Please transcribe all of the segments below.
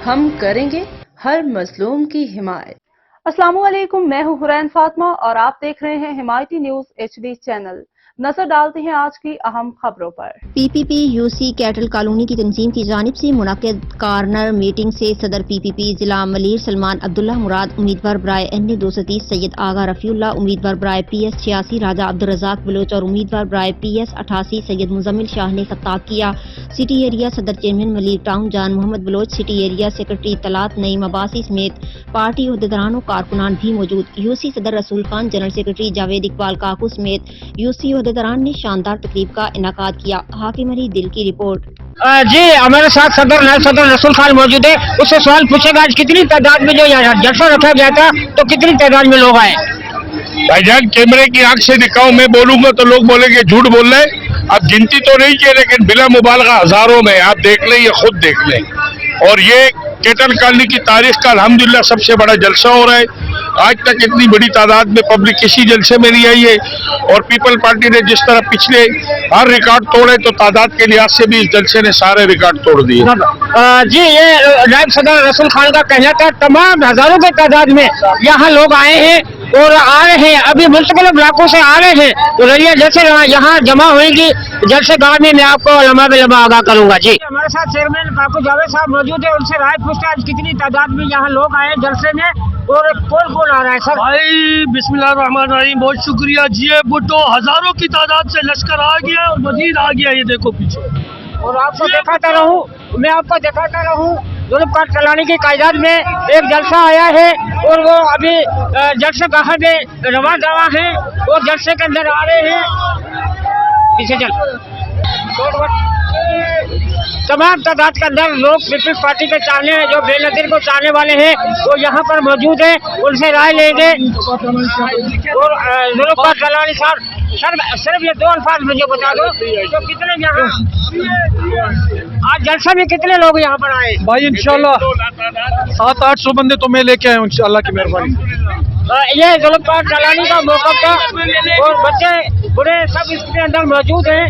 हम करेंगे हर मजलूम की हिमायत। अस्सलामुअलैकुम, मैं हूं हुरैन फातिमा और आप देख रहे हैं हिमायती न्यूज HD चैनल। नजर डालते हैं आज की अहम खबरों पर। PPP यूसी कैटल कॉलोनी की तंजीम की जानिब से मुनक्किद कार्नर मीटिंग से सदर PPP जिला मलीर सलमान अब्दुल्ला मुराद, उम्मीदवार बराए NA 230 सैयद आगा रफीउल्लाह, उम्मीदवार बराए PS 86 राजा अब्दुल रज़ाक बलोच और उम्मीदवार बराए PS 88 सैयद मुजम्मिल शाह ने खिताब किया। सिटी एरिया सदर chairman Malir town Jan Mohammad Baloch, city area secretary Talat Naeem Abbasi समेत पार्टी अहदेदारान और कारकुनान भी मौजूद। यूसी सदर रसूल खान, जनरल सेक्रेटरी जावेद इकबाल काकू समेत यूसी अहदेदारान ने शानदार तकरीब का इनाकाद किया। हाकिम अली दिल की रिपोर्ट। जी, हमारे साथ सदर रसूल खान मौजूद है। उससे सवाल पूछेगा आज कितनी तादाद में जो यहाँ जलसा रखा गया था, तो कितनी तादाद में लोग आए? भाईजान, कैमरे की आंख से दिखाऊं, मैं बोलूंगा तो लोग बोलेंगे झूठ बोल रहे। अब गिनती तो नहीं की, लेकिन बिला मुबालगा हजारों में, आप देख लें, ये खुद देख लें। और ये कैटल कॉलोनी की तारीख का अल्हम्दुलिल्लाह सबसे बड़ा जलसा हो रहा है। आज तक इतनी बड़ी तादाद में पब्लिक किसी जलसे में नहीं आई है। और पीपल पार्टी ने जिस तरह पिछले हर रिकॉर्ड तोड़े, तो तादाद के लिहाज से भी इस जलसे ने सारे रिकॉर्ड तोड़ दिए। जी, ये नायब सदर रसूल खान का कहना था, तमाम हजारों की तादाद में यहाँ लोग आए हैं और आ रहे हैं, अभी मुल्तकिल इलाकों से आ रहे हैं। तो रैलियां जैसे यहाँ जमा होंगी, जलसे गाँव में मैं आपको लम्बा बेलम्बा आगाह करूंगा। जी, हमारे साथ चेयरमैन काकू जावेद साहब मौजूद है, उनसे राय पूछते आज कितनी तादाद में यहाँ लोग आए जलसे में और कौन कौन आ रहा है? सर भाई बिस्मिल्लाहिर्रहमानिर्रहीम, बहुत शुक्रिया जी। भुट्टो हजारों की तादाद से लश्कर आ गया और मजीद आ गया, ये देखो पीछे। और आपको दिखाता रहूं, मैं आपको दिखाता रहूं, जुल्म पर चलाने की कायदाद में एक जलसा आया है और वो अभी जलसे गाह में रवा दवा है और जलसे के अंदर आ रहे हैं। पीछे चल। तमाम तादाद के अंदर लोग पीपल्स पार्टी के चाहने हैं, जो बेनजीर को चाहने वाले हैं, वो यहाँ पर मौजूद है, उनसे राय लेंगे। और जुल्म पर चलाने सिर्फ ये दो अल्फाज मुझे बता दो, तो कितने यहाँ आज जलसा में कितने लोग यहाँ पर आए? भाई इंशाल्लाह 700-800 बंदे तो मैं लेके आया हूँ इंशाल्लाह की मेहरबानी। ये जुल्म पर चलाने का मौका था और बच्चे बूढ़े सब इसके अंदर मौजूद हैं।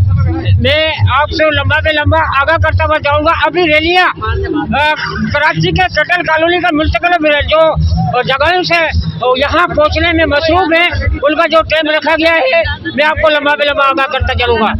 मैं आपसे लंबा पे लंबा आगाह करता हुआ जाऊंगा। अभी रैलियां कराची के कैटल कॉलोनी का मुल्तकिल जो जगहों से यहाँ पहुँचने में मसरूफ है, उनका जो टाइम रखा गया है, मैं आपको लंबा पे लंबा आगाह करता चलूंगा।